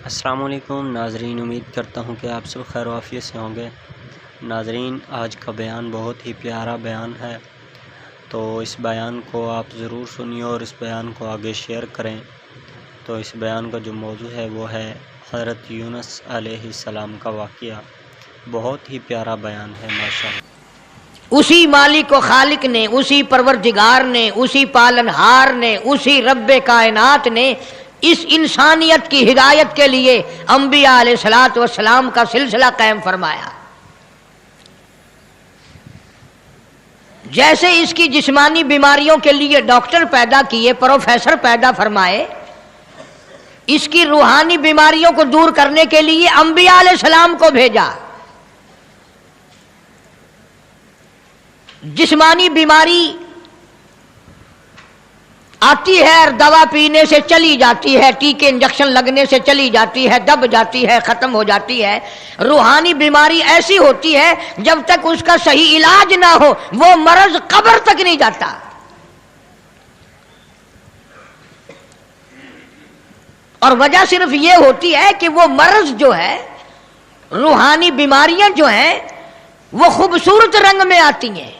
السلام علیکم ناظرین، امید کرتا ہوں کہ آپ سب خیر و عافیت سے ہوں گے۔ ناظرین، آج کا بیان بہت ہی پیارا بیان ہے، تو اس بیان کو آپ ضرور سنیے اور اس بیان کو آگے شیئر کریں۔ تو اس بیان کا جو موضوع ہے وہ ہے حضرت یونس علیہ السلام کا واقعہ۔ بہت ہی پیارا بیان ہے ماشاءاللہ۔ اسی مالک و خالق نے، اسی پروردگار نے، اسی پالنہار نے، اسی رب کائنات نے اس انسانیت کی ہدایت کے لیے انبیاء علیہ الصلوۃ والسلام کا سلسلہ قائم فرمایا۔ جیسے اس کی جسمانی بیماریوں کے لیے ڈاکٹر پیدا کیے، پروفیسر پیدا فرمائے، اس کی روحانی بیماریوں کو دور کرنے کے لیے انبیاء علیہ السلام کو بھیجا۔ جسمانی بیماری آتی ہے اور دوا پینے سے چلی جاتی ہے، ٹیکے انجیکشن لگنے سے چلی جاتی ہے، دب جاتی ہے، ختم ہو جاتی ہے۔ روحانی بیماری ایسی ہوتی ہے جب تک اس کا صحیح علاج نہ ہو وہ مرض قبر تک نہیں جاتا۔ اور وجہ صرف یہ ہوتی ہے کہ وہ مرض جو ہے، روحانی بیماریاں جو ہیں، وہ خوبصورت رنگ میں آتی ہیں،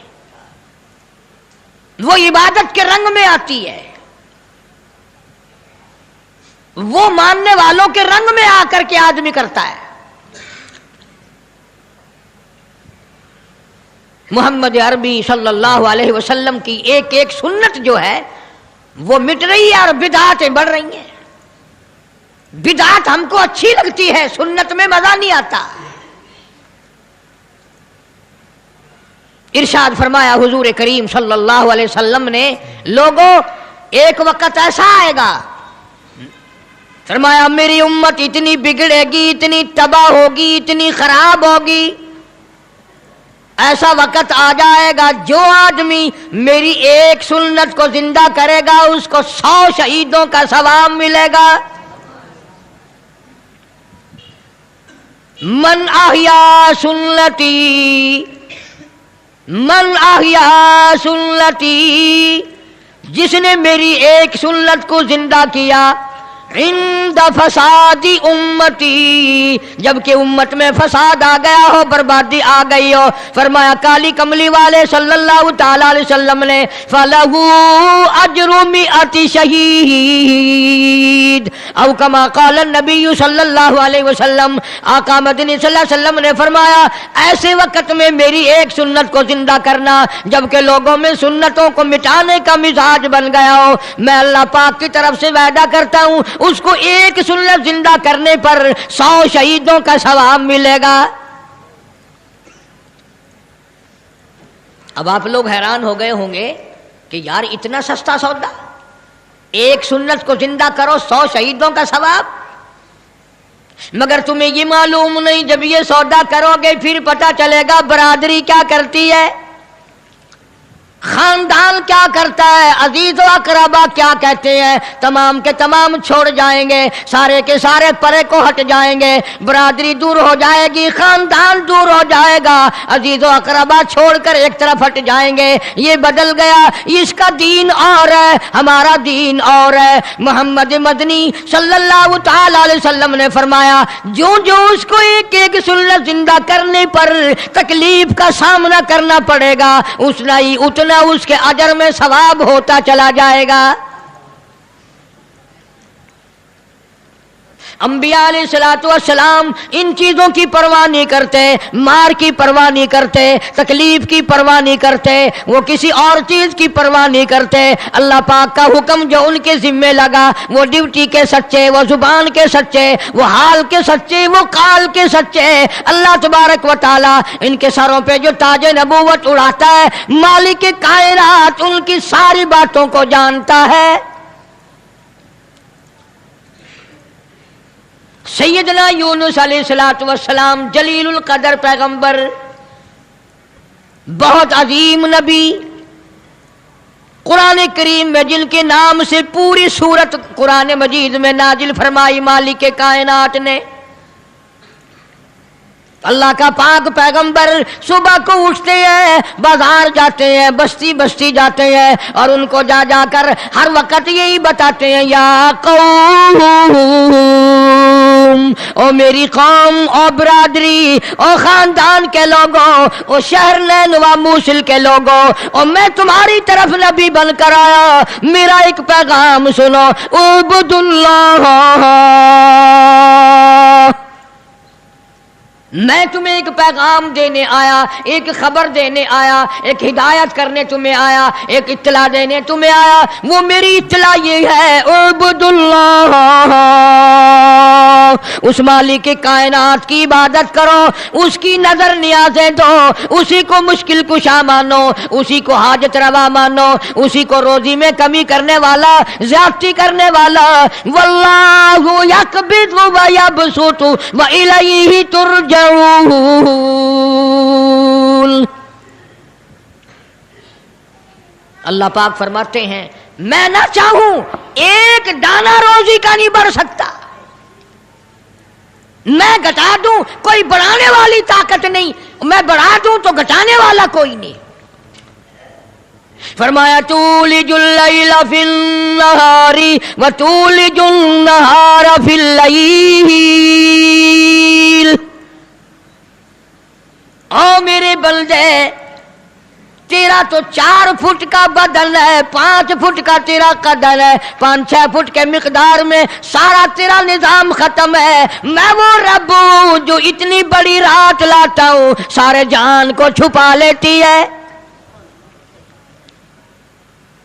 وہ عبادت کے رنگ میں آتی ہے، وہ ماننے والوں کے رنگ میں آ کر کے آدمی کرتا ہے۔ محمد عربی صلی اللہ علیہ وسلم کی ایک ایک سنت جو ہے وہ مٹ رہی ہے اور بدعاتیں بڑھ رہی ہیں۔ بدعات ہم کو اچھی لگتی ہے، سنت میں مزہ نہیں آتا۔ ارشاد فرمایا حضور کریم صلی اللہ علیہ وسلم نے، لوگوں ایک وقت ایسا آئے گا، فرمایا میری امت اتنی بگڑے گی، اتنی تباہ ہوگی، اتنی خراب ہوگی، ایسا وقت آ جائے گا جو آدمی میری ایک سنت کو زندہ کرے گا اس کو 100 شہیدوں کا ثواب ملے گا۔ من احیا سنتی، من احیا سنتی، جس نے میری ایک سنت کو زندہ کیا، عند فساد امتی، جبکہ امت میں فساد آ گیا ہو، بربادی آ گئی ہو، فرمایا کالی کملی والے صلی اللہ تعالی علیہ وسلم نے، فلہ اجر 100 شہید، او کما قال النبی صلی اللہ علیہ وسلم، آقا مدنی صلی اللہ علیہ وسلم نے فرمایا ایسے وقت میں میری ایک سنت کو زندہ کرنا جبکہ لوگوں میں سنتوں کو مٹانے کا مزاج بن گیا ہو، میں اللہ پاک کی طرف سے وعدہ کرتا ہوں اس کو ایک سنت زندہ کرنے پر 100 شہیدوں کا ثواب ملے گا۔ اب آپ لوگ حیران ہو گئے ہوں گے کہ یار اتنا سستا سودا، ایک سنت کو زندہ کرو 100 شہیدوں کا ثواب، مگر تمہیں یہ معلوم نہیں جب یہ سودا کرو گے پھر پتہ چلے گا برادری کیا کرتی ہے، خاندان کیا کرتا ہے، عزیز و اقربا کیا کہتے ہیں، تمام کے تمام چھوڑ جائیں گے، سارے کے سارے پرے کو ہٹ جائیں گے، برادری دور ہو جائے گی، خاندان دور ہو جائے گا، عزیز و اقربا چھوڑ کر ایک طرف ہٹ جائیں گے۔ یہ بدل گیا، اس کا دین اور ہے، ہمارا دین اور ہے۔ محمد مدنی صلی اللہ تعالی علیہ وسلم نے فرمایا جو اس کو ایک ایک سنت زندہ کرنے پر تکلیف کا سامنا کرنا پڑے گا اتنا اس کے اجر میں ثواب ہوتا چلا جائے گا۔ انبیاء علیہ الصلوۃ والسلام ان چیزوں کی پرواہ نہیں کرتے، مار کی پرواہ نہیں کرتے، تکلیف کی پرواہ نہیں کرتے، وہ کسی اور چیز کی پرواہ نہیں کرتے۔ اللہ پاک کا حکم جو ان کے ذمے لگا وہ ڈیوٹی کے سچے، وہ زبان کے سچے، وہ حال کے سچے، وہ قال کے سچے۔ اللہ تبارک و تعالی ان کے سروں پہ جو تاج نبوت اڑاتا ہے، مالک کائنات ان کی ساری باتوں کو جانتا ہے۔ سیدنا یونس علیہ الصلوۃ والسلام جلیل القدر پیغمبر، بہت عظیم نبی، قرآن کریم میں جن کے نام سے پوری سورت قرآن مجید میں نازل فرمائی مالک کائنات نے، اللہ کا پاک پیغمبر صبح کو اٹھتے ہیں، بازار جاتے ہیں، بستی بستی جاتے ہیں، اور ان کو جا جا کر ہر وقت یہی بتاتے ہیں یا قوم او میری قوم، او برادری، او خاندان کے لوگوں، او شہر نینوا موصل کے لوگوں، او میں تمہاری طرف نبی بن کر آیا، میرا ایک پیغام سنو، اعبدوا اللہ، میں تمہیں ایک پیغام دینے آیا، ایک خبر دینے آیا، ایک ہدایت کرنے تمہیں آیا، ایک اطلاع دینے تمہیں آیا، وہ میری اطلاع یہ ہے، اعبدوا اللہ، اس مالک کائنات کی عبادت کرو، اس کی نظر نیازیں دو، اسی کو مشکل کشا مانو، اسی کو حاجت روا مانو، اسی کو روزی میں کمی کرنے والا، زیادتی کرنے والا، واللہ یقبض و یبسط و الیہ ترجعون۔ اللہ پاک فرماتے ہیں میں نہ چاہوں ایک دانہ روزی کا نہیں بڑھ سکتا، میں گھٹا دوں کوئی بڑھانے والی طاقت نہیں، میں بڑھا دوں تو گھٹانے والا کوئی نہیں۔ فرمایا تولج اللیل فی النہار وتولج النہار فی اللیل، او میرے بندے تیرا تو 4 فٹ کا بدن ہے، 5 فٹ کا تیرا قدر ہے، 5-6 فٹ کے مقدار میں سارا تیرا نظام ختم ہے، میں وہ رب ہوں جو اتنی بڑی رات لاتا ہوں سارے جہان کو چھپا لیتی ہے،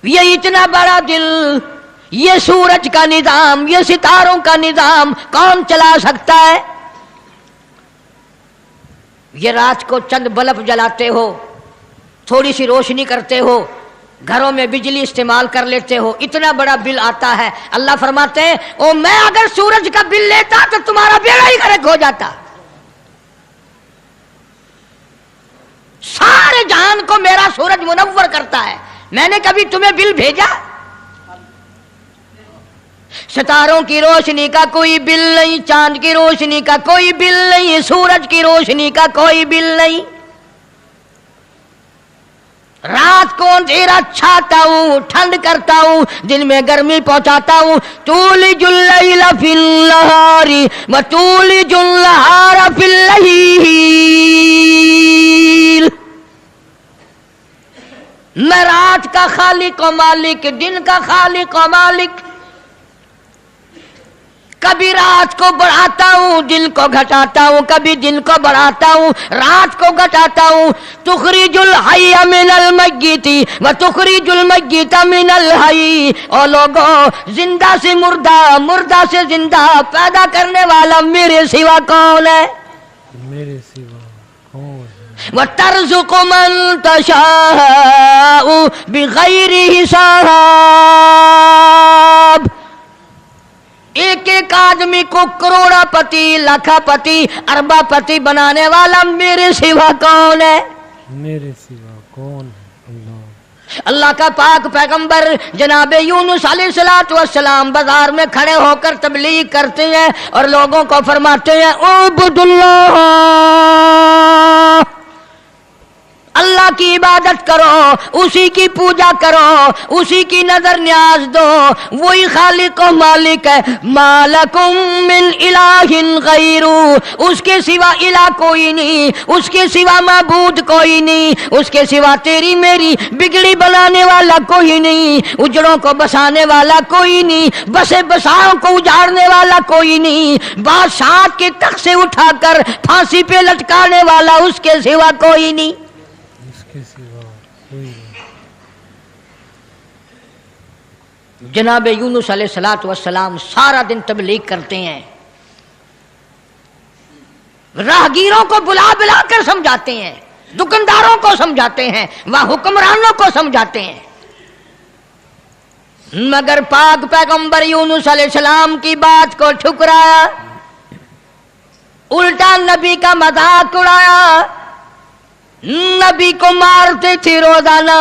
یہ اتنا بڑا دل، یہ سورج کا نظام، یہ ستاروں کا نظام کون چلا سکتا ہے؟ یہ رات کو چند بلب جلاتے ہو، تھوڑی سی روشنی کرتے ہو، گھروں میں بجلی استعمال کر لیتے ہو، اتنا بڑا بل آتا ہے۔ اللہ فرماتے ہیں او میں اگر سورج کا بل لیتا تو تمہارا بیڑا ہی غرق ہو جاتا، سارے جہان کو میرا سورج منور کرتا ہے، میں نے کبھی تمہیں بل بھیجا؟ ستاروں کی روشنی کا کوئی بل نہیں، چاند کی روشنی کا کوئی بل نہیں، سورج کی روشنی کا کوئی بل نہیں۔ رات کو اندھیرا چھاتا ہوں، ٹھنڈ کرتا ہوں، دن میں گرمی پہنچاتا ہوں، تولج اللیل فی النہار وتولج النہار فی اللیل، میں رات کا خالق و مالک، دن کا خالق و مالک، کبھی رات کو بڑھاتا ہوں دن کو گھٹاتا ہوں، کبھی دن کو بڑھاتا ہوں رات کو گھٹاتا ہوں، تخرج الحی من المیت وتخرج المیت من الحی، او لوگوں زندہ سے مردہ، مردہ سے زندہ پیدا کرنے والا میرے سوا کون ہے؟ میرے سوا کون ہے؟ وَتَرْزُقُ مَن تَشَاءُ بِغَيْرِ حساب، ایک ایک آدمی کو کروڑا پتی، لاکھا پتی، اربا پتی بنانے والا میرے سوا کون ہے؟ میرے سوا کون ہے؟ اللہ اللہ کا پاک پیغمبر جناب یونس علیہ السلام بازار میں کھڑے ہو کر تبلیغ کرتے ہیں اور لوگوں کو فرماتے ہیں اعبدوا اللہ، اللہ کی عبادت کرو، اسی کی پوجا کرو، اسی کی نظر نیاز دو، وہی خالق و مالک ہے، ما لکم من الہ غیر، اس کے سوا الہ کوئی نہیں، اس کے سوا معبود کوئی نہیں، اس کے سوا تیری میری بگڑی بنانے والا کوئی نہیں، اجڑوں کو بسانے والا کوئی نہیں، بسے بساؤں کو اجاڑنے والا کوئی نہیں، بادشاہ کے تخت سے اٹھا کر پھانسی پہ لٹکانے والا اس کے سوا کوئی نہیں۔ اس کے سوا کوئی نہیں۔ جناب یونس علیہ السلام سارا دن تبلیغ کرتے ہیں، راہگیروں کو بلا بلا کر سمجھاتے ہیں، دکانداروں کو سمجھاتے ہیں، وہ حکمرانوں کو سمجھاتے ہیں، مگر پاک پیغمبر یونس علیہ السلام کی بات کو ٹھکرایا، الٹا نبی کا مذاق اڑایا، نبی کو مارتے تھے روزانہ۔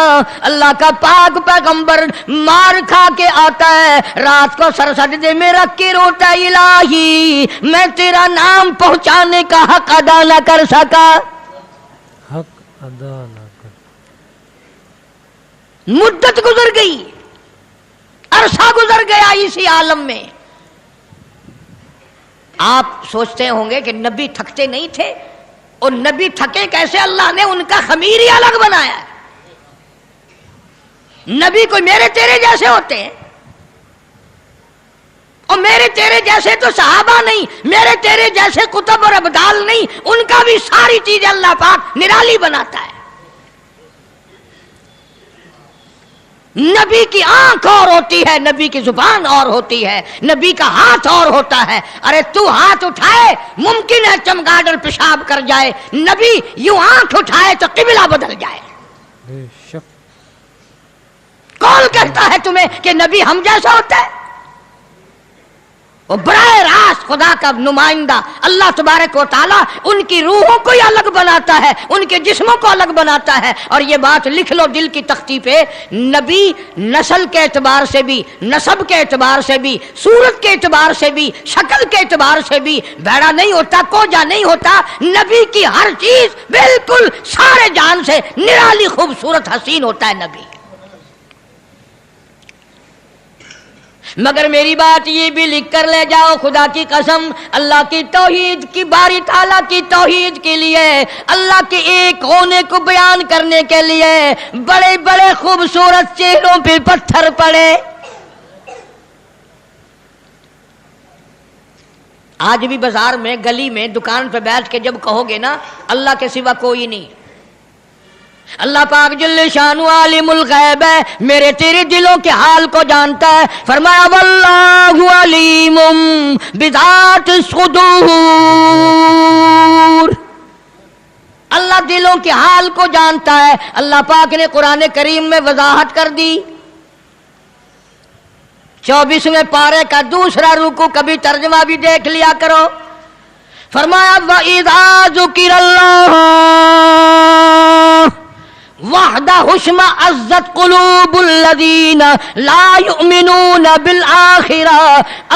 اللہ کا پاک پیغمبر مار کھا کے آتا ہے، رات کو سر سجدے میں رکھ کے روتا الہی میں تیرا نام پہنچانے کا حق ادا نہ کر سکا، حق ادا نہ کر، مدت گزر گئی، عرصہ گزر گیا اسی عالم میں، آپ سوچتے ہوں گے کہ نبی تھکتے نہیں تھے، اور نبی تھکے کیسے؟ اللہ نے ان کا خمیر ہی الگ بنایا ہے۔ نبی کوئی میرے تیرے جیسے ہوتے ہیں، اور میرے تیرے جیسے تو صحابہ نہیں، میرے تیرے جیسے کتب اور ابدال نہیں، ان کا بھی ساری چیزیں اللہ پاک نرالی بناتا ہے۔ نبی کی آنکھ اور ہوتی ہے، نبی کی زبان اور ہوتی ہے، نبی کا ہاتھ اور ہوتا ہے۔ ارے تو ہاتھ اٹھائے ممکن ہے چمگادڑ پیشاب کر جائے، نبی یوں آنکھ اٹھائے تو قبلہ بدل جائے۔ بے شک کون کہتا ہے تمہیں کہ نبی ہم جیسا ہوتا ہے؟ وہ براہ راست خدا کا نمائندہ اللہ تبارک و تعالیٰ ان کی روحوں کو ہی الگ بناتا ہے، ان کے جسموں کو الگ بناتا ہے۔ اور یہ بات لکھ لو دل کی تختی پہ، نبی نسل کے اعتبار سے بھی، نسب کے اعتبار سے بھی، صورت کے اعتبار سے بھی، شکل کے اعتبار سے بھی بھیڑا نہیں ہوتا، کوجا نہیں ہوتا۔ نبی کی ہر چیز بالکل سارے جان سے نرالی خوبصورت حسین ہوتا ہے نبی۔ مگر میری بات یہ بھی لکھ کر لے جاؤ، خدا کی قسم، اللہ کی توحید کی، باری تعالیٰ کی توحید کے لیے، اللہ کے ایک ہونے کو بیان کرنے کے لیے بڑے بڑے خوبصورت چہروں پہ پتھر پڑے۔ آج بھی بازار میں، گلی میں، دکان پہ بیٹھ کے جب کہو گے نا اللہ کے سوا کوئی نہیں، اللہ پاک جل شانہ عالم الغیب ہے، میرے تیرے دلوں کے حال کو جانتا ہے۔ فرمایا واللہ علیم بذات الصدور، اللہ دلوں کے حال کو جانتا ہے۔ اللہ پاک نے قرآن کریم میں وضاحت کر دی، 24ویں پارے کا دوسرا رکوع، کبھی ترجمہ بھی دیکھ لیا کرو۔ فرمایا وَإِذَا ذُكِرَ اللَّهُ وَحْدَهُ اشْمَأَزَّتْ قُلُوبُ الَّذِينَ لَا يُؤْمِنُونَ بِالْآخِرَةِ۔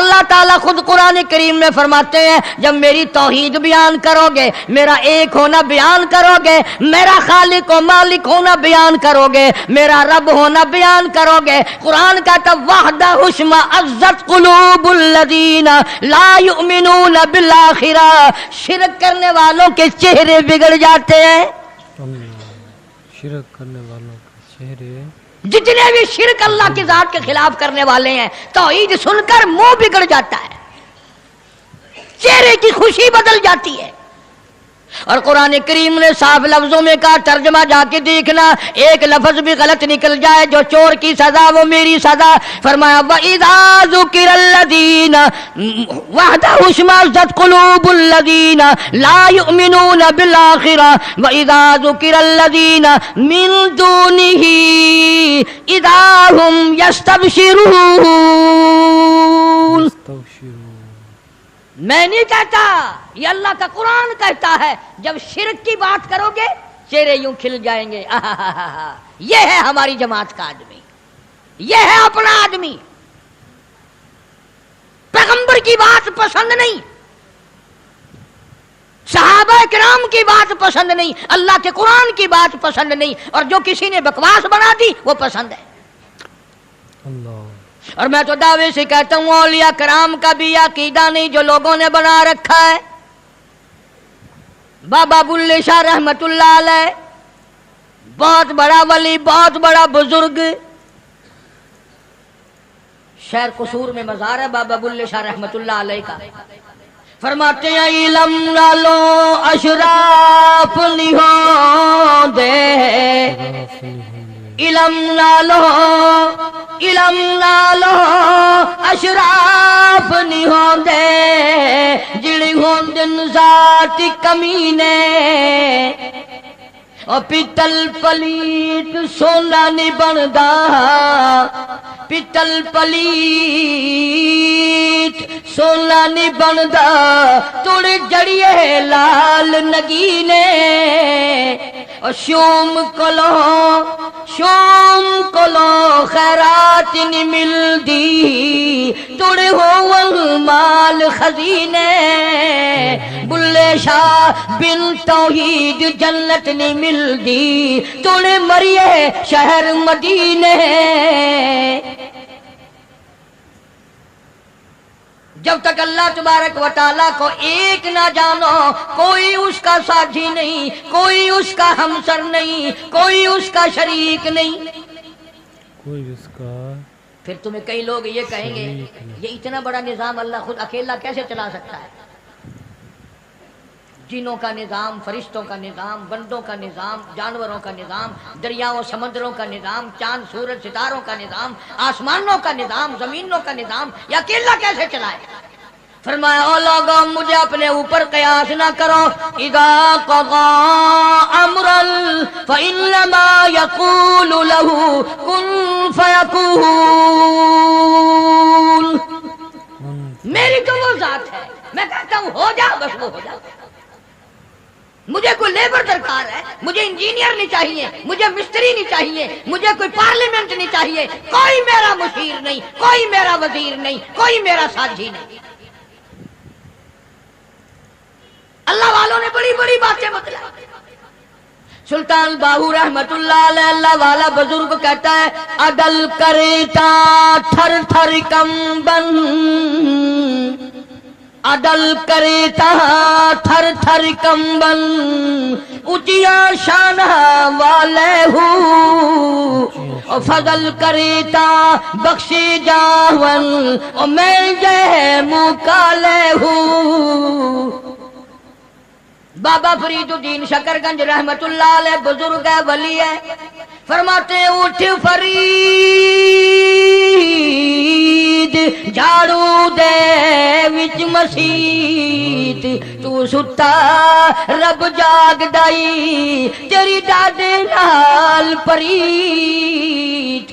اللہ تعالیٰ خود قرآن کریم میں فرماتے ہیں جب میری توحید بیان کرو گے، میرا ایک ہونا بیان کرو گے، میرا خالق و مالک ہونا بیان کرو گے، میرا رب ہونا بیان کرو گے، قرآن کہتا وَحْدَهُ اشْمَأَزَّتْ قُلُوبُ الَّذِينَ لَا يُؤْمِنُونَ بِالْآخِرَةِ، شرک کرنے والوں کے چہرے بگڑ جاتے ہیں۔ شرک کرنے والوں کے چہرے، جتنے بھی شرک اللہ کی ذات کے خلاف کرنے والے ہیں، توحید سن کر منہ بگڑ جاتا ہے، چہرے کی خوشی بدل جاتی ہے۔ اور قرآن کریم نے صاف لفظوں میں کہا، ترجمہ جا کے دیکھنا، ایک لفظ بھی غلط نکل جائے، جو چور کی سزا وہ میری سزا۔ فرمایا وَإِذَا ذُكِرَ الَّذِينَ وَحْدَهُ اشْمَأَزَّتْ قُلُوبُ الَّذِينَ لَا يُؤْمِنُونَ بِالْآخِرَةِ وَإِذَا ذُكِرَ الَّذِينَ مِن دُونِهِ إِذَا هُمْ يَسْتَبْشِرُونَ۔ میں نہیں کہتا، یہ اللہ کا قرآن کہتا ہے، جب شرک کی بات کرو گے چہرے یوں کھل جائیں گے۔ یہ ہے ہماری جماعت کا آدمی، یہ ہے اپنا آدمی۔ پیغمبر کی بات پسند نہیں، صحابہ کرام کی بات پسند نہیں، اللہ کے قرآن کی بات پسند نہیں، اور جو کسی نے بکواس بنا دی وہ پسند ہے۔ اللہ، اور میں تو دعوے سے کہتا ہوں اولیاء کرام کا بھی عقیدہ نہیں جو لوگوں نے بنا رکھا ہے۔ بابا بلے شاہ رحمت اللہ علیہ بہت بڑا ولی، بہت بڑا بزرگ، شہر قصور میں مزار ہے بابا بلے شاہ رحمت اللہ علیہ کا۔ فرماتے ہیں علم نالو اشراف نہیں ہوندے، علم نالو اشراف نہیں ہوندے، جڑی ہوندن ذات کمینے، اور پیتل پلیت سونا نہیں بندا، پیتل پلیت سونا نہیں بندا، توڑ جڑیے لال نگینے، اور شوم کولو خیرات نہیں ملدی، توڑے ہو مال خزینے، بلے شاہ بن توحید جنت نہیں ملدی، توڑے مریے شہر مدینے۔ جب تک اللہ تبارک و تعالیٰ کو ایک نہ جانو کوئی اس کا ساتھی نہیں، کوئی اس کا ہمسر نہیں، کوئی اس کا شریک نہیں۔ کوئی اس کا پھر تمہیں کئی لوگ یہ کہیں گے یہ اتنا بڑا نظام اللہ خود اکیلا کیسے چلا سکتا ہے؟ جنوں کا نظام، فرشتوں کا نظام، بندوں کا نظام، جانوروں کا نظام، دریاؤں سمندروں کا نظام، چاند سورج ستاروں کا نظام، آسمانوں کا نظام، زمینوں کا نظام، یہ اکیلا کیسے چلائے؟ فرمایا او لوگوں مجھے اپنے اوپر قیاس نہ کرو، اذا قضى امرا فانما يقول له كن فيكون۔ میری تو وہ ذات ہے، میں کہتا ہوں ہو جا بس وہ ہو جا۔ مجھے کوئی لیبر درکار ہے، مجھے انجینئر نہیں چاہیے، مجھے مستری نہیں چاہیے، مجھے کوئی پارلیمنٹ نہیں چاہیے، کوئی میرا مشیر نہیں، کوئی میرا وزیر نہیں، کوئی میرا ساتھی نہیں۔ اللہ والوں نے بڑی بڑی باتیں بتلائی۔ سلطان باہو رحمت اللہ علیہ اللہ والا بزرگ کہتا ہے عدل کریتا تھر تھر کمبن، عدل کریتا تھر تھر کمبن، اچیا شانہ والے ہوں، فضل کریتا بخشی جاون، اور میں جہ مکالے ہوں۔ بابا فرید الدین شکر گنج رحمت اللہ علیہ بزرگ ہے، ولی ہے، فرماتے ہیں اٹھ فرید جھاڑو دے وچ مسیت، تو ستا رب جاگ دائی تیری ڈاڈے نال پریت۔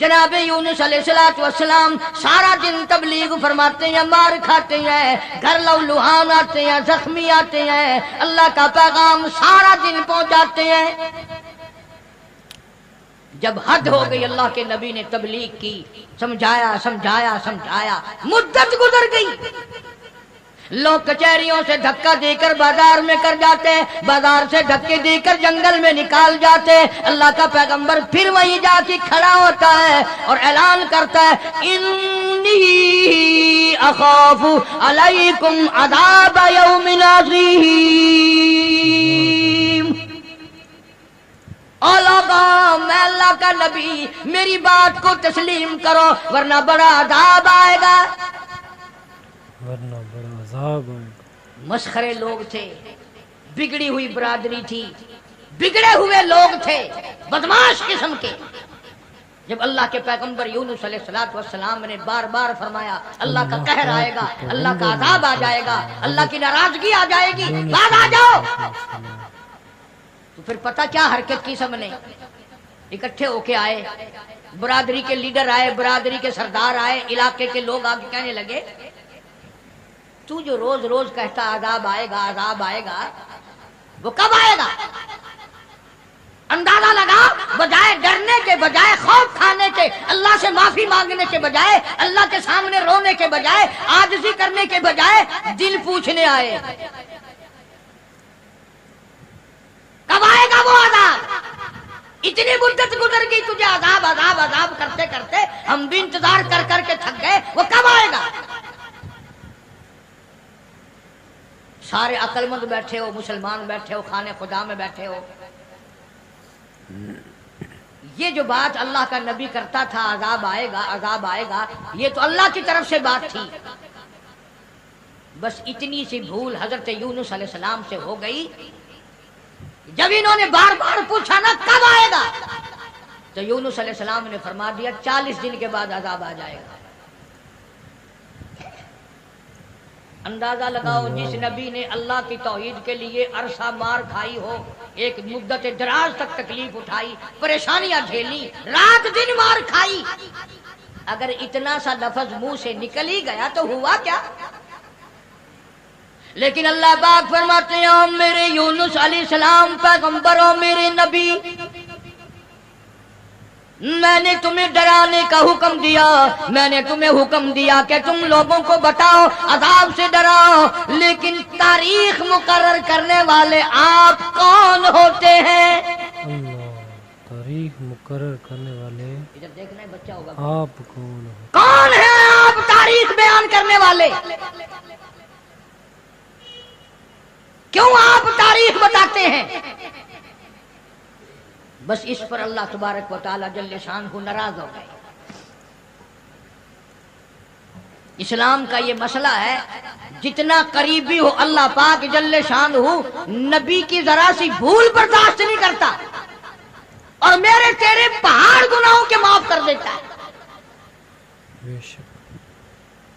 جناب یونس علیہ السلام سارا دن تبلیغ فرماتے ہیں، مار کھاتے ہیں، گھر لوہان آتے ہیں، زخمی آتے ہیں، اللہ کا پیغام سارا دن پہنچاتے ہیں۔ جب حد ہو گئی اللہ کے نبی نے تبلیغ کی، سمجھایا سمجھایا سمجھایا، مدت گزر گئی، لوگ کچہریوں سے دھکا دے کر بازار میں کر جاتے، بازار سے دھکے دے کر جنگل میں نکال جاتے۔ اللہ کا پیغمبر پھر وہیں جا کے کھڑا ہوتا ہے اور اعلان کرتا ہے انی اخاف علیکم عذاب یوم عظیم۔ او لوگوں میں اللہ کا نبی، میری بات کو تسلیم کرو ورنہ بڑا عذاب آئے گا، ورنہ بڑا عذاب آئے گا۔ مسخرے لوگ تھے، بگڑی ہوئی برادری تھی، بگڑے ہوئے لوگ تھے، بدماش قسم کے۔ جب اللہ کے پیغمبر یونس علیہ السلام نے بار بار فرمایا اللہ کا قہر آئے گا، اللہ کا عذاب آ جائے گا، اللہ کی ناراضگی آ جائے گی، بعد آ جاؤ، تو پھر پتہ کیا حرکت کی سب نے؟ اکٹھے ہو کے آئے، برادری کے لیڈر آئے، برادری کے سردار آئے، علاقے کے لوگ آگے کہنے لگے تو جو روز روز کہتا عذاب آئے گا عذاب آئے گا، وہ کب آئے گا؟ اندازہ لگا، بجائے ڈرنے کے، بجائے خوف کھانے کے، اللہ سے معافی مانگنے کے بجائے، اللہ کے سامنے رونے کے بجائے، عاجزی کرنے کے بجائے دل پوچھنے آئے کب آئے گا وہ عذاب؟ اتنی مدت گزر گئی تجھے عذاب عذاب عذاب کرتے کرتے، ہم بھی انتظار کر کر کے تھک گئے، وہ کب آئے گا؟ سارے عقل مند بیٹھے ہو، مسلمان بیٹھے ہو، خانے خدا میں بیٹھے ہو، یہ جو بات اللہ کا نبی کرتا تھا عذاب آئے گا عذاب آئے گا، یہ تو اللہ کی طرف سے بات تھی۔ بس اتنی سی بھول حضرت یونس علیہ السلام سے ہو گئی، جب انہوں نے بار بار پوچھا نا کب آئے گا، تو یونس علیہ السلام نے فرما دیا 40 دن کے بعد عذاب آ جائے گا۔ اندازہ لگاؤ، جس نبی نے اللہ کی توحید کے لیے عرصہ مار کھائی ہو، ایک مدت دراز تک تکلیف اٹھائی، پریشانیاں جھیلی، رات دن مار کھائی، اگر اتنا سا لفظ منہ سے نکل ہی گیا تو ہوا کیا؟ لیکن اللہ پاک فرماتے ہیں او میرے یونس علیہ السلام پیغمبر، او میرے نبی، میں نے تمہیں ڈرانے کا حکم دیا، میں نے تمہیں حکم دیا کہ تم لوگوں کو بتاؤ، عذاب سے ڈراؤ، لیکن تاریخ مقرر کرنے والے آپ کون ہوتے ہیں؟ اللہ، تاریخ مقرر کرنے والے ادھر دیکھنا ہے بچہ ہوگا آپ کون ہوتے ہیں؟ کون ہیں آپ تاریخ بیان کرنے والے؟ کیوں آپ تاریخ بتاتے ہیں؟ بس اس پر اللہ تبارک و تعالی جل شانہ ناراض ہو گئے۔ اسلام کا یہ مسئلہ ہے، جتنا قریبی ہو اللہ پاک جل شانہ نبی کی ذرا سی بھول برداشت نہیں کرتا، اور میرے تیرے پہاڑ گناہوں کے معاف کر دیتا ہے۔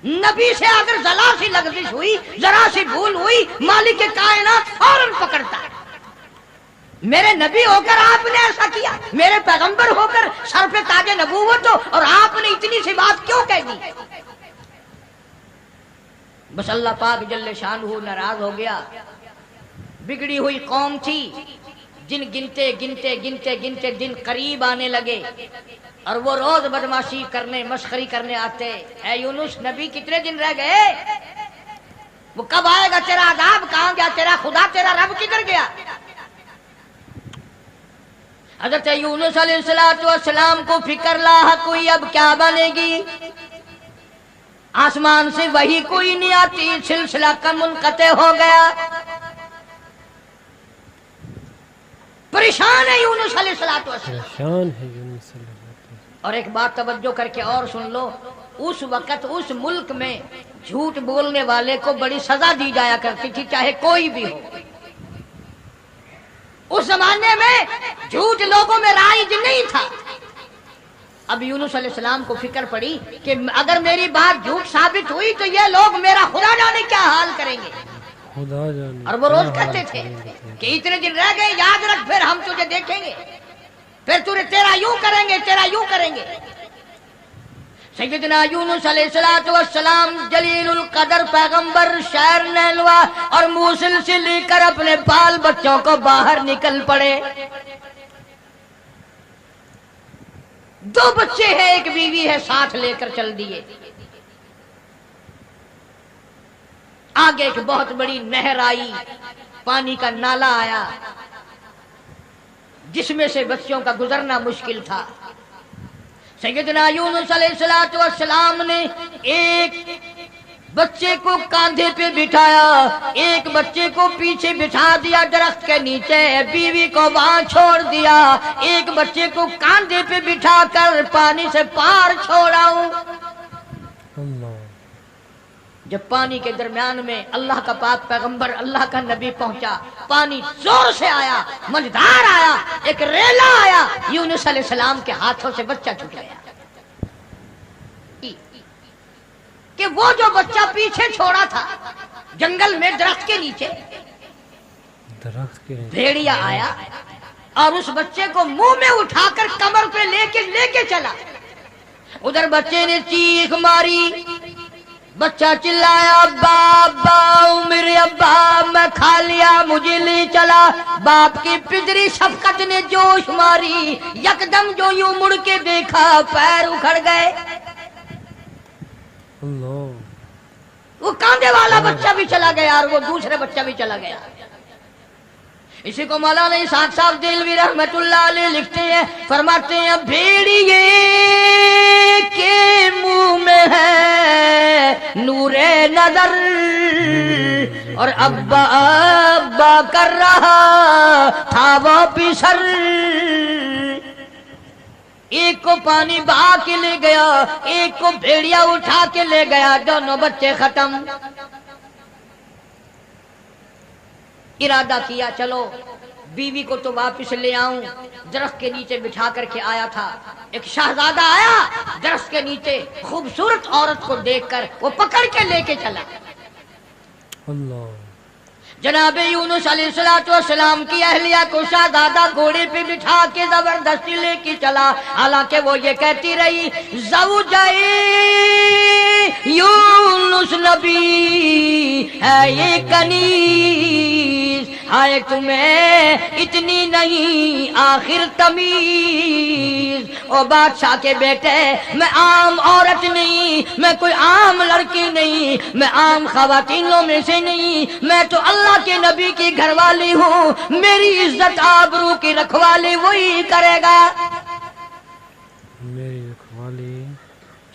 نبی سے اگر ذرا سی لغزش ہوئی، ذرا سی بھول ہوئی، مالک کائنات فوراً پکڑتا ہے۔ میرے نبی ہو کر آپ نے ایسا کیا، میرے پیغمبر ہو کر سر پہ تاج نبوت ہو اور آپ نے اتنی سی بات کیوں کہہ دی؟ بس اللہ پاک جل شانہ ناراض ہو گیا۔ بگڑی ہوئی قوم تھی، جن گنتے گنتے گنتے گنتے دن قریب آنے لگے، اور وہ روز بدماشی کرنے مسخری کرنے آتے۔ اے یونس نبی کتنے دن رہ گئے؟ وہ کب آئے گا تیرا عذاب؟ کہاں گیا تیرا خدا؟ تیرا رب کدھر گیا؟ حضرت یونس علیہ السلام کو فکر لاحق ہوئی، اب کیا بنے گی؟ آسمان سے وہی کوئی نہیں آتی، سلسلہ کا منقطع ہو گیا۔ پریشان ہے یونس علیہ السلام۔ اور ایک بات توجہ کر کے اور سن لو، اس وقت اس ملک میں جھوٹ بولنے والے کو بڑی سزا دی جایا کرتی تھی، چاہے کوئی بھی ہو۔ اس زمانے میں جھوٹ لوگوں میں رائج نہیں تھا۔ اب یونس علیہ السلام کو فکر پڑی کہ اگر میری بات جھوٹ ثابت ہوئی تو یہ لوگ میرا خدا جانے کیا حال کریں گے۔ اور وہ روز کہتے تھے کہ اتنے دن رہ گئے، یاد رکھ پھر ہم تجھے دیکھیں گے، پھر تیرا یوں کریں گے، تیرا یوں کریں گے۔ سیدنا یونس علیہ السلام جلیل القدر پیغمبر شہر نیلوا اور موصل سے لے کر اپنے بال بچوں کو باہر نکل پڑے۔ 2 بچے ہیں، ایک بیوی ہے، ساتھ لے کر چل دیے۔ آگے ایک بہت بڑی نہر آئی، پانی کا نالا آیا جس میں سے بچوں کا گزرنا مشکل تھا۔ سیدنا یونس علیہ السلام نے ایک بچے کو کاندھے پہ بٹھایا، ایک بچے کو پیچھے بٹھا دیا درخت کے نیچے، بیوی کو وہاں چھوڑ دیا، ایک بچے کو کاندھے پہ بٹھا کر پانی سے پار چھوڑا ہوں۔ جب پانی کے درمیان میں اللہ کا پاک پیغمبر اللہ کا نبی پہنچا، پانی زور سے آیا، مجدار آیا، ایک ریلا آیا، یونس علیہ السلام کے ہاتھوں سے بچہ چھوٹ گیا۔ کہ وہ جو بچہ پیچھے چھوڑا تھا جنگل میں درخت کے نیچے، بھیڑیا آیا اور اس بچے کو منہ میں اٹھا کر کمر پہ لے کے چلا۔ ادھر بچے نے چیخ ماری، بچہ چلایا، ابا ابا میرے ابا، میں کھا لیا، مجھے لے چلا۔ باپ کی پدری شفقت نے جوش ماری، یکدم جو یوں مڑ کے دیکھا پیر اکھڑ گئے۔ وہ کاندھے والا بچہ بھی چلا گیا اور وہ دوسرے بچہ بھی چلا گیا۔ اسی کو مولانا اسحاق صاحب دہلوی رحمت اللہ علیہ لکھتے ہیں، فرماتے ہیں بھیڑیے کے منہ میں ہے نور نظر اور ابا ابا کر رہا تھا وہ پیسر۔ ایک کو پانی بہا کے لے گیا، ایک کو بھیڑیا اٹھا کے لے گیا، دونوں بچے ختم۔ ارادہ کیا چلو بیوی کو تو واپس لے آؤں، درخت کے نیچے بٹھا کر کے آیا تھا۔ ایک شہزادہ آیا، درخت کے نیچے خوبصورت عورت کو دیکھ کر وہ پکڑ کے لے کے چلا۔ جناب یونس علیہ السلام کی اہلیہ کو شہزادہ گھوڑے پہ بٹھا کے زبردستی لے کے چلا، حالانکہ وہ یہ کہتی رہی زوجائے یونس نبی ہے یہ کنیز، ہائے تمہیں اتنی نہیں آخر تمیز۔ او بادشاہ کے بیٹے، میں عام عورت نہیں، میں کوئی عام لڑکی نہیں، میں عام خواتینوں میں سے نہیں، میں تو اللہ کے نبی کی گھر والی ہوں، میری عزت آبرو کی رکھوالی وہی کرے گا۔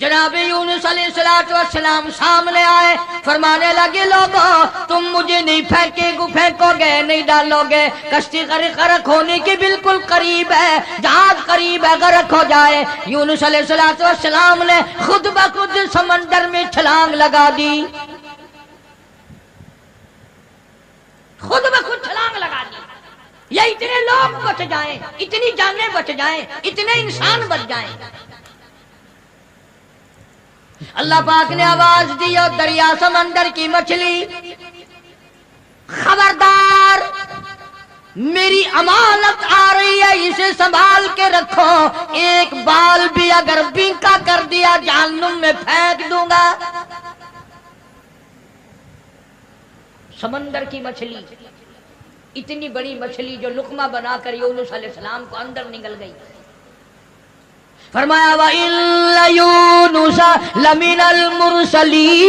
جناب یونس علیہ السلام سامنے آئے، فرمانے لگے لوگوں تم مجھے نہیں پھینکو گے، نہیں ڈالو گے، کشتی غرق ہونے کے بالکل قریب ہے، جہاز قریب ہے، غرق ہو جائے۔ یونس علیہ السلام نے خود بخود سمندر میں چھلانگ لگا دی، خود بخود چھلانگ لگا دی، یا اتنے لوگ بچ جائیں، اتنی جانیں بچ جائیں، اتنے انسان بچ جائیں۔ اللہ پاک نے آواز دی اور دریا سمندر کی مچھلی خبردار، میری امانت آ رہی ہے، اسے سنبھال کے رکھو، ایک بال بھی اگر بینکا کر دیا جہنم میں پھینک دوں گا۔ سمندر کی مچھلی، اتنی بڑی مچھلی جو لقمہ بنا کر یونس علیہ السلام کو اندر نگل گئی۔ فرمایا وَإِنَّ يُونُسَ لَمِنَ الْمُرْسَلِينَ،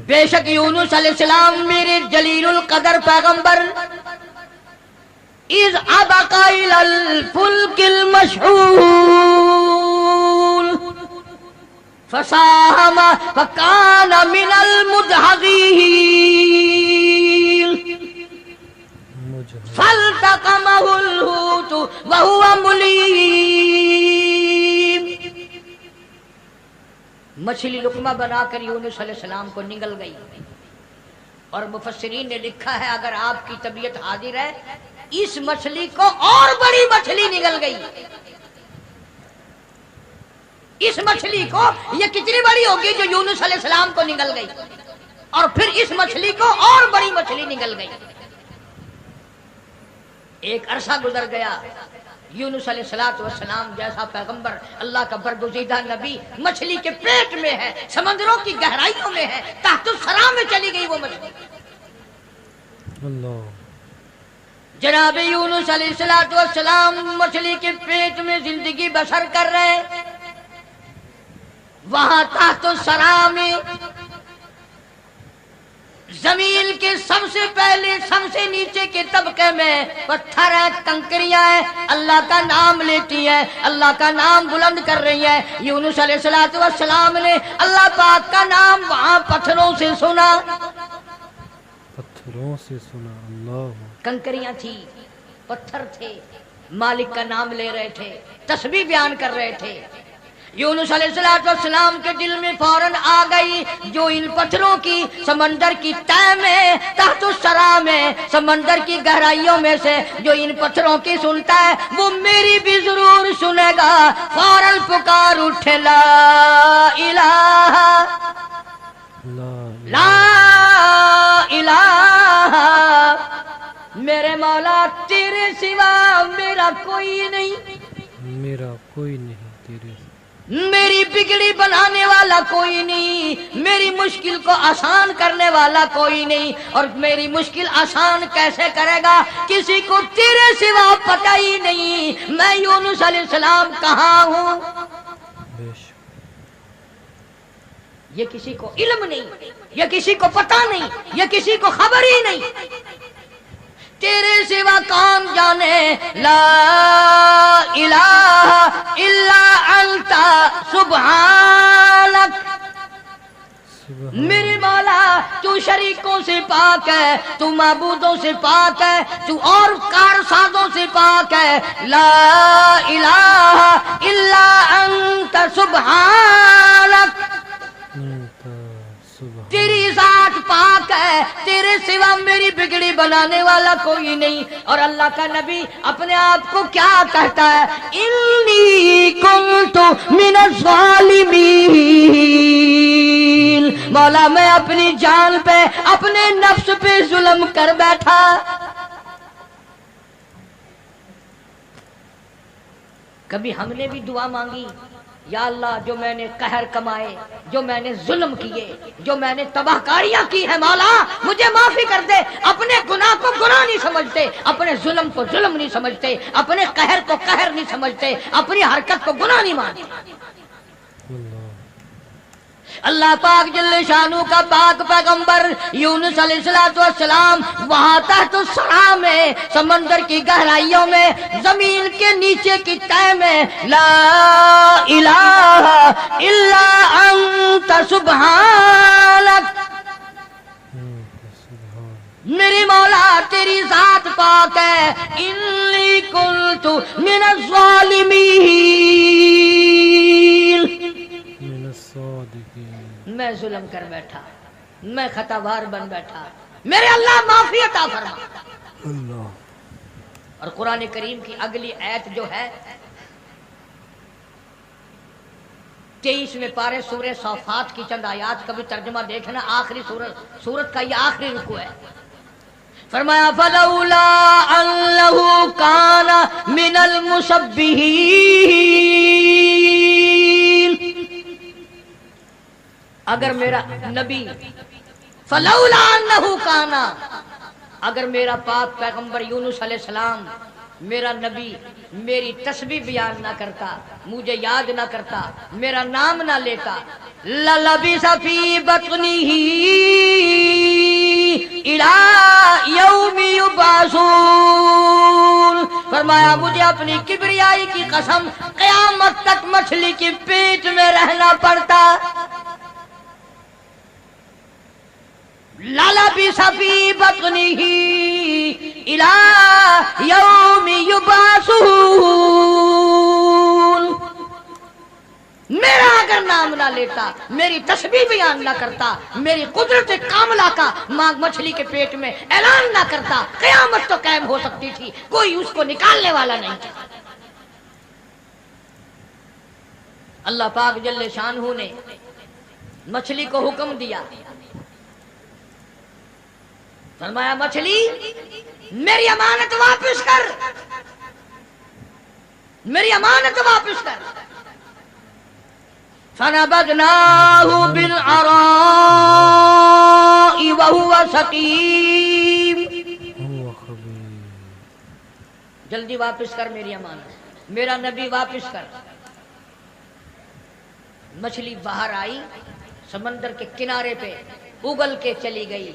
بے شک یونس علیہ السلام میرے جلیل القدر پیغمبر، اِذْ أَبَقَ إِلَى الْفُلْكِ الْمَشْحُونِ فَسَاهَمَ فَكَانَ مِنَ الْمُدْحَضِينَ فَالْتَقَمَهُ الْحُوتُ وَهُوَ مُلِيمٌ، مچھلی لقمہ بنا کر یونس علیہ السلام کو نگل گئی۔ اور مفسرین نے لکھا ہے اگر آپ کی طبیعت حاضر ہے، اس مچھلی کو اور بڑی مچھلی نگل گئی۔ اس مچھلی کو یہ کتنی بڑی ہوگی جو یونس علیہ السلام کو نگل گئی، اور پھر اس مچھلی کو اور بڑی مچھلی نگل گئی۔ ایک عرصہ گزر گیا، یونس علیہ السلام جیسا پیغمبر، اللہ کا برگزیدہ نبی مچھلی کے پیٹ میں ہے، سمندروں کی گہرائیوں میں ہے، تحت الثرى میں چلی گئی وہ مچھلی۔ اللہ جناب یونس علیہ السلام مچھلی کے پیٹ میں زندگی بسر کر رہے، وہاں تحت الثرى میں زمین کے سب سے پہلے سب سے نیچے کے طبقے میں پتھر ہے، کنکریاں ہیں، اللہ کا نام لیتی ہیں، اللہ کا نام بلند کر رہی ہیں۔ یونس علیہ السلام نے اللہ پاک کا نام وہاں پتھروں سے سنا، پتھروں سے سنا۔ اللہ کنکریاں تھی، پتھر تھے، مالک کا نام لے رہے تھے، تسبیح بیان کر رہے تھے۔ یونس علیہ السلام کے دل میں فوراً آ گئی، جو ان پتھروں کی سمندر کی تہ میں تحت الثرى میں سمندر کی گہرائیوں میں سے جو ان پتھروں کی سنتا ہے وہ میری بھی ضرور سنے گا۔ فوراً پکار اٹھے لا الہ لا الہ، میرے مولا تیرے سوا میرا کوئی نہیں، میرا کوئی نہیں تیرے، میری بگڑی بنانے والا کوئی نہیں، میری مشکل کو آسان کرنے والا کوئی نہیں، اور میری مشکل آسان کیسے کرے گا کسی کو تیرے سوا پتہ ہی نہیں میں یونس علیہ السلام کہاں ہوں۔ یہ کسی کو علم نہیں، یہ کسی کو پتہ نہیں، یہ کسی کو خبر ہی نہیں، تیرے سوا کون جانے۔ لا الہ الا انت سبحانک، میرے مولا تو شریکوں سے پاک ہے، تو معبودوں سے پاک ہے، تو اور کارسازوں سے پاک ہے۔ لا الہ الا انت سبحانک، تیری ذات پاک ہے، تیرے سوا میری بگڑی بنانے والا کوئی نہیں۔ اور اللہ کا نبی اپنے آپ کو کیا کہتا ہے؟ انی کنت من الظالمین، مولا میں اپنی جان پہ اپنے نفس پہ ظلم کر بیٹھا۔ کبھی ہم نے بھی دعا مانگی یا اللہ جو میں نے قہر کمائے، جو میں نے ظلم کیے، جو میں نے تباہ کاریاں کی ہیں، مولا مجھے معافی کر دے۔ اپنے گناہ کو گناہ نہیں سمجھتے، اپنے ظلم کو ظلم نہیں سمجھتے، اپنے قہر کو قہر نہیں سمجھتے، اپنی حرکت کو گناہ نہیں مانتے۔ اللہ پاک جل شانو کا پاک پیغمبر یونس علیہ السلام وہاں تحت الثرى میں سمندر کی گہرائیوں میں زمین کے نیچے کی تہ میں لا الہ الا انت سبحانک میری مولا تیری ذات پاک ہے انی کنت من الظالمین میں ظلم کر بیٹھا میں خطا بار بن بیٹھا میرے اللہ معافی عطا فرما اللہ. اور قرآن کریم کی اگلی آیت جو ہے 23ویں پارے سورہ صافات کی چند آیات کا بھی ترجمہ دیکھنا آخری سورت کا یہ آخری رکوع ہے فرمایا فلولا انہ کان من المسبحین اگر میرا نبی فلولا انہ کان اگر میرا پاک پیغمبر یونس علیہ السلام میرا نبی میری تسبیح بیان نہ کرتا مجھے یاد نہ کرتا میرا نام نہ لیتا للبث فی بطنہ الی یوم یبعثون فرمایا مجھے اپنی کبریائی کی قسم قیامت تک مچھلی کی پیٹ میں رہنا پڑتا للبث فی بطنہ الی یوم یبعثون میرا اگر نام نہ لیتا میری تسبیح بیان نہ کرتا میری قدرت کاملہ کا مچھلی کے پیٹ میں اعلان نہ کرتا قیامت تو قائم ہو سکتی تھی کوئی اس کو نکالنے والا نہیں تھا اللہ پاک جل شانہ نے مچھلی کو حکم دیا فرمایا مچھلی میری امانت واپس کر میری امانت واپس کر فنبذناه بالعراء وهو سقيم جلدی واپس کر میری امانت میرا نبی واپس کر مچھلی باہر آئی سمندر کے کنارے پہ اگل کے چلی گئی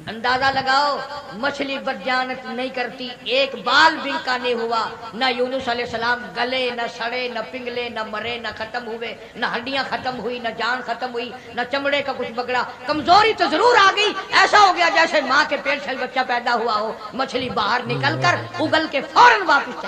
اندازہ لگاؤ مچھلی بدجانت نہیں کرتی ایک بال بھی کا نہیں ہوا نہ یونس علیہ السلام گلے نہ سڑے نہ پنگلے نہ مرے نہ ختم ہوئے نہ ہڈیاں ختم ہوئی نہ جان ختم ہوئی نہ چمڑے کا کچھ بگڑا کمزوری تو ضرور آ گئی ایسا ہو گیا جیسے ماں کے پیٹ سے بچہ پیدا ہوا ہو مچھلی باہر نکل کر اگل کے فوراً واپس